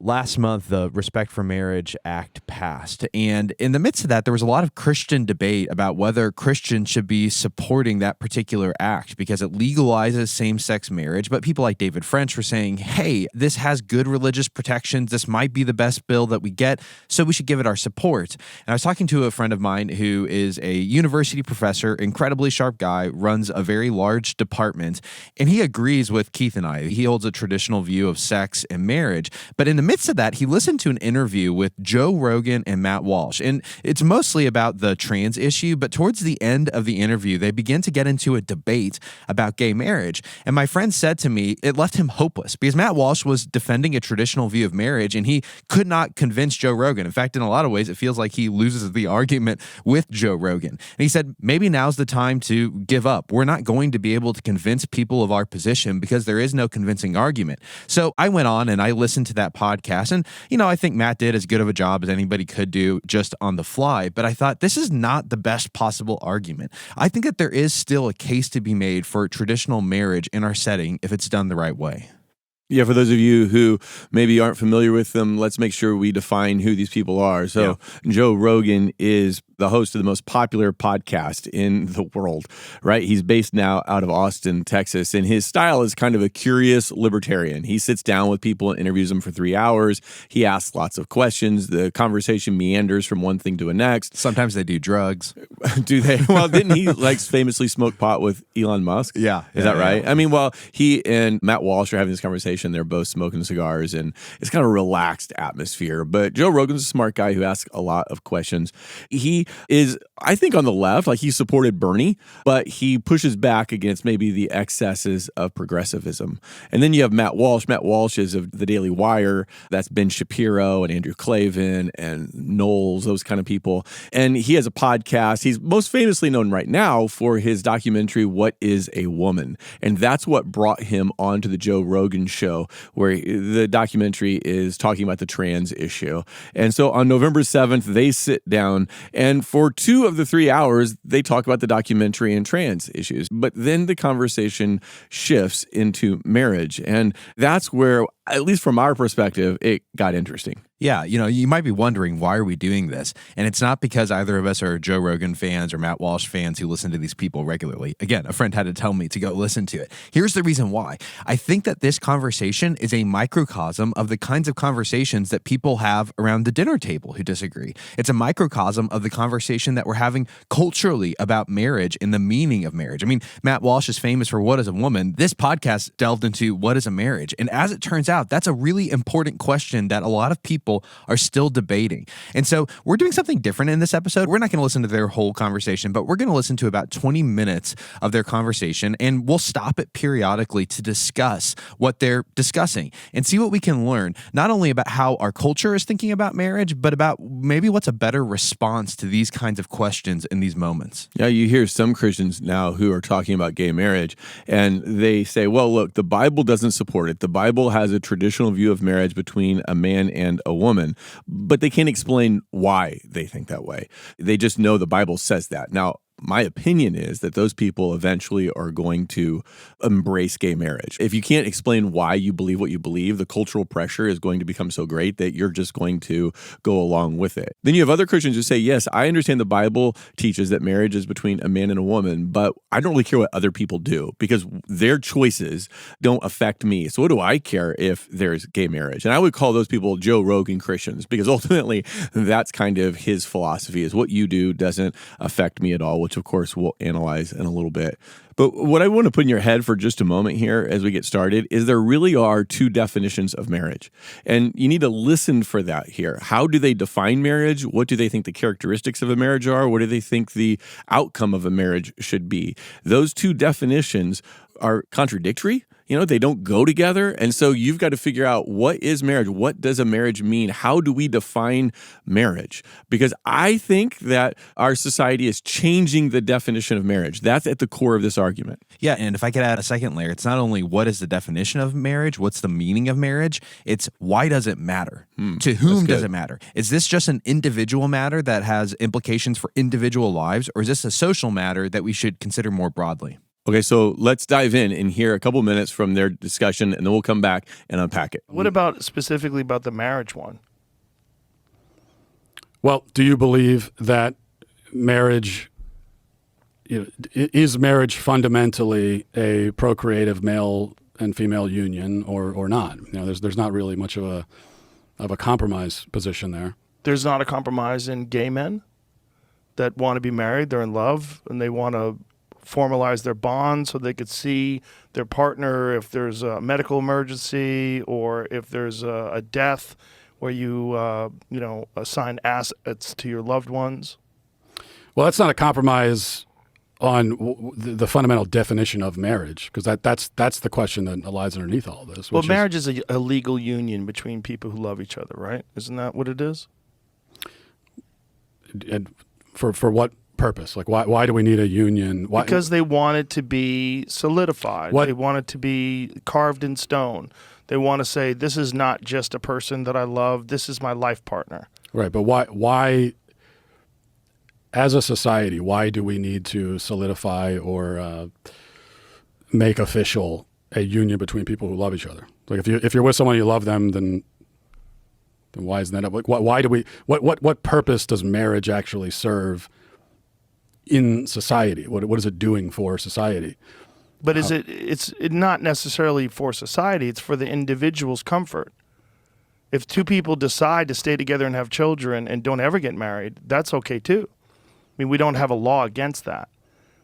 last month, the Respect for Marriage Act passed. And in the midst of that, there was a lot of Christian debate about whether Christians should be supporting that particular act because it legalizes same-sex marriage. But people like David French were saying, hey, this has good religious protections. This might be the best bill that we get, so we should give it our support. And I was talking to a friend of mine who is a university professor, incredibly sharp guy, runs a very large department, and he agrees with Keith and I. He holds a traditional view of sex and marriage. But in the midst of that, he listened to an interview with Joe Rogan and Matt Walsh. And it's mostly about the trans issue, but towards the end of the interview, they begin to get into a debate about gay marriage. And my friend said to me, it left him hopeless because Matt Walsh was defending a traditional view of marriage and he could not convince Joe Rogan. In fact, in a lot of ways, it feels like he loses the argument with Joe Rogan. And he said, maybe now's the time to give up. We're not going to be able to convince people of our position because there is no convincing argument. So I went on and I listened to that podcast. And, I think Matt did as good of a job as anybody could do just on the fly. But I thought this is not the best possible argument. I think that there is still a case to be made for traditional marriage in our setting if it's done the right way. Yeah, for those of you who maybe aren't familiar with them, let's make sure we define who these people are. So Joe Rogan is the host of the most popular podcast in the world, right? He's based now out of Austin, Texas, and his style is kind of a curious libertarian. He sits down with people and interviews them for 3 hours. He asks lots of questions. The conversation meanders from one thing to the next. Sometimes they do drugs. Do they? Well, didn't he famously smoke pot with Elon Musk? Yeah. Is that right? I mean, well, he and Matt Walsh are having this conversation. They're both smoking cigars, and it's kind of a relaxed atmosphere. But Joe Rogan's a smart guy who asks a lot of questions. He is, I think, on the left. He supported Bernie, but he pushes back against maybe the excesses of progressivism. And then you have Matt Walsh. Matt Walsh is of the Daily Wire. That's Ben Shapiro and Andrew Klavan and Knowles, those kind of people. And he has a podcast. He's most famously known right now for his documentary, What is a Woman? And that's what brought him onto the Joe Rogan show, where the documentary is talking about the trans issue. And so on November 7th, they sit down, and for 2 of the 3 hours, they talk about the documentary and trans issues. But then the conversation shifts into marriage. And that's where, at least from our perspective, it got interesting. Yeah, you might be wondering, why are we doing this? And it's not because either of us are Joe Rogan fans or Matt Walsh fans who listen to these people regularly. Again, a friend had to tell me to go listen to it. Here's the reason why. I think that this conversation is a microcosm of the kinds of conversations that people have around the dinner table who disagree. It's a microcosm of the conversation that we're having culturally about marriage and the meaning of marriage. I mean, Matt Walsh is famous for What is a Woman? This podcast delved into what is a marriage? And as it turns out, that's a really important question that a lot of people are still debating. And so we're doing something different in this episode. We're not going to listen to their whole conversation, but we're going to listen to about 20 minutes of their conversation, and we'll stop it periodically to discuss what they're discussing and see what we can learn, not only about how our culture is thinking about marriage, but about maybe what's a better response to these kinds of questions in these moments. Yeah, you hear some Christians now who are talking about gay marriage, and they say, well, look, the Bible doesn't support it. The Bible has a traditional view of marriage between a man and a woman, but they can't explain why they think that way. They just know the Bible says that. Now, my opinion is that those people eventually are going to embrace gay marriage. If you can't explain why you believe what you believe, the cultural pressure is going to become so great that you're just going to go along with it. Then you have other Christians who say, yes, I understand the Bible teaches that marriage is between a man and a woman, but I don't really care what other people do because their choices don't affect me. So what do I care if there's gay marriage? And I would call those people Joe Rogan Christians because ultimately that's kind of his philosophy, is what you do doesn't affect me at all, which of course we'll analyze in a little bit. But what I want to put in your head for just a moment here as we get started is there really are 2 definitions of marriage. And you need to listen for that here. How do they define marriage? What do they think the characteristics of a marriage are? What do they think the outcome of a marriage should be? Those 2 definitions are contradictory. They don't go together. And so you've got to figure out, what is marriage? What does a marriage mean? How do we define marriage? Because I think that our society is changing the definition of marriage. That's at the core of this argument. Yeah, and if I could add a second layer, it's not only what is the definition of marriage, what's the meaning of marriage, it's why does it matter? To whom does it matter? Is this just an individual matter that has implications for individual lives, or is this a social matter that we should consider more broadly? Okay, so let's dive in and hear a couple minutes from their discussion, and then we'll come back and unpack it. What about specifically about the marriage one? Well, do you believe that marriage, is marriage fundamentally a procreative male and female union or not? There's not really much of a compromise position there. There's not a compromise in gay men that want to be married. They're in love and they want to formalize their bond so they could see their partner if there's a medical emergency or if there's a death where you assign assets to your loved ones. Well, that's not a compromise on the fundamental definition of marriage, because that's the question that lies underneath all of this. Well, marriage is a legal union between people who love each other, right? Isn't that what it is? And for what purpose? Like, why do we need a union? Why? Because they want it to be solidified. What? They want it to be carved in stone. They want to say, this is not just a person that I love. This is my life partner. Right, but why, as a society, why do we need to solidify or make official a union between people who love each other? Like, if you're with someone you love them, then why isn't that? Like, why do we? What purpose does marriage actually serve in society? What is it doing for society? But it's not necessarily for society. It's for the individual's comfort. If two people decide to stay together and have children and don't ever get married, that's okay too. I mean, we don't have a law against that.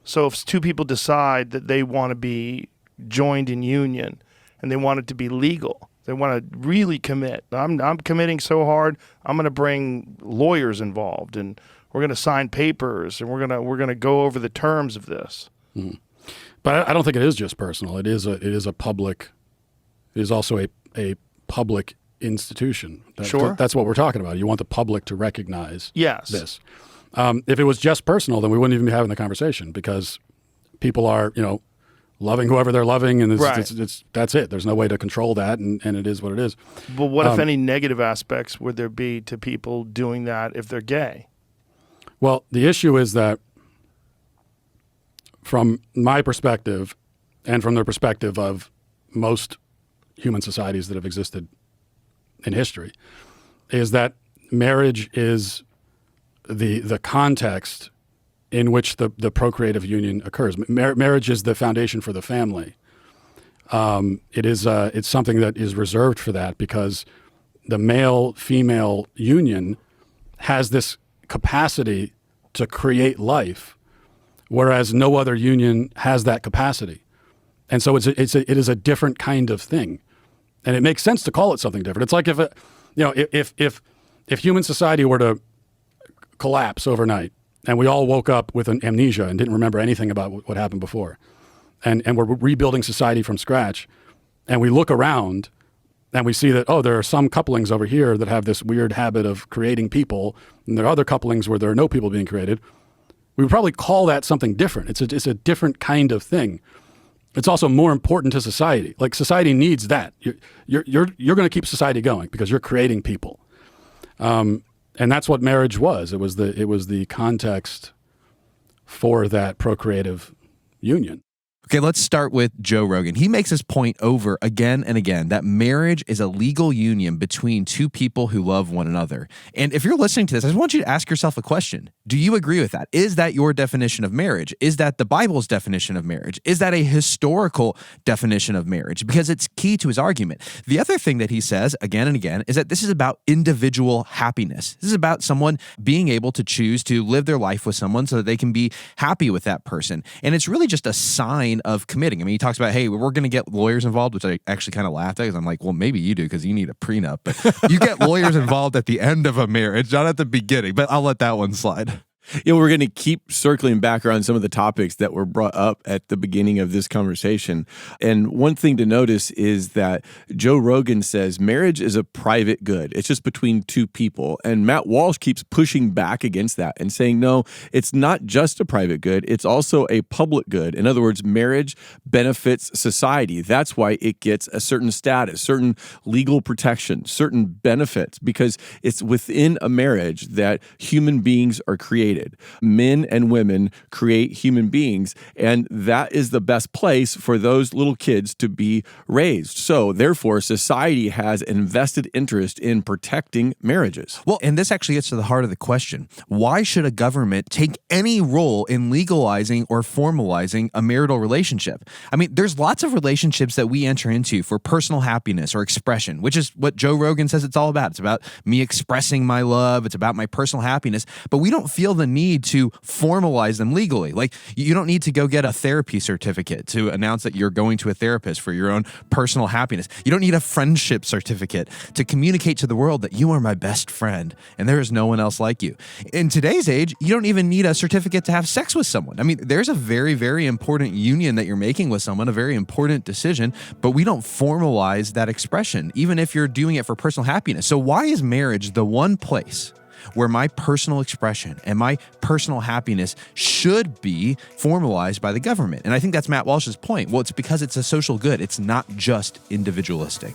So if two people decide that they want to be joined in union and they want it to be legal, they want to really commit. I'm committing so hard, I'm going to bring lawyers involved and we're going to sign papers and we're going to go over the terms of this. Mm-hmm. But I don't think it is just personal. It is a public. It is also a public institution. Sure, that's what we're talking about. You want the public to recognize this. If it was just personal, then we wouldn't even be having the conversation, because people are loving whoever they're loving, and that's it. There's no way to control that, and it is what it is. But what if any negative aspects would there be to people doing that if they're gay? Well, the issue is that, from my perspective, and from the perspective of most human societies that have existed in history, is that marriage is the context in which the procreative union occurs. Marriage is the foundation for the family. It's something that is reserved for that, because the male-female union has this capacity to create life, whereas no other union has that capacity. And so it is a different kind of thing. And it makes sense to call it something different. It's like if human society were to collapse overnight and we all woke up with an amnesia and didn't remember anything about what happened before, and we're rebuilding society from scratch, and we look around and we see that, there are some couplings over here that have this weird habit of creating people, and there are other couplings where there are no people being created, we would probably call that something different. It's a different kind of thing. It's also more important to society. Like, society needs that. You're going to keep society going because you're creating people, and that's what marriage was. It was the context for that procreative union. Okay, let's start with Joe Rogan. He makes this point over again and again that marriage is a legal union between two people who love one another. And if you're listening to this, I just want you to ask yourself a question. Do you agree with that? Is that your definition of marriage? Is that the Bible's definition of marriage? Is that a historical definition of marriage? Because it's key to his argument. The other thing that he says again and again is that this is about individual happiness. This is about someone being able to choose to live their life with someone so that they can be happy with that person. And it's really just a sign of committing. I mean, he talks about, hey, we're going to get lawyers involved, which I actually kind of laughed at, because I'm like, well, maybe you do because you need a prenup. But you get lawyers involved at the end of a marriage, not at the beginning. But I'll let that one slide. We're going to keep circling back around some of the topics that were brought up at the beginning of this conversation. And one thing to notice is that Joe Rogan says marriage is a private good. It's just between two people. And Matt Walsh keeps pushing back against that and saying, no, it's not just a private good. It's also a public good. In other words, marriage benefits society. That's why it gets a certain status, certain legal protection, certain benefits, because it's within a marriage that human beings are created. created. Men and women create human beings, and that is the best place for those little kids to be raised. So, therefore, society has an invested interest in protecting marriages. Well, and this actually gets to the heart of the question. Why should a government take any role in legalizing or formalizing a marital relationship? I mean, there's lots of relationships that we enter into for personal happiness or expression, which is what Joe Rogan says it's all about. It's about me expressing my love. It's about my personal happiness. But we don't feel the need to formalize them legally. Like, you don't need to go get a therapy certificate to announce that you're going to a therapist for your own personal happiness. You don't need a friendship certificate to communicate to the world that you are my best friend and there is no one else like you. In today's age, you don't even need a certificate to have sex with someone. I mean, there's a very, very important union that you're making with someone, a very important decision, but we don't formalize that expression, even if you're doing it for personal happiness. So why is marriage the one place where my personal expression and my personal happiness should be formalized by the government? And I think that's Matt Walsh's point. Well, it's because it's a social good. It's not just individualistic.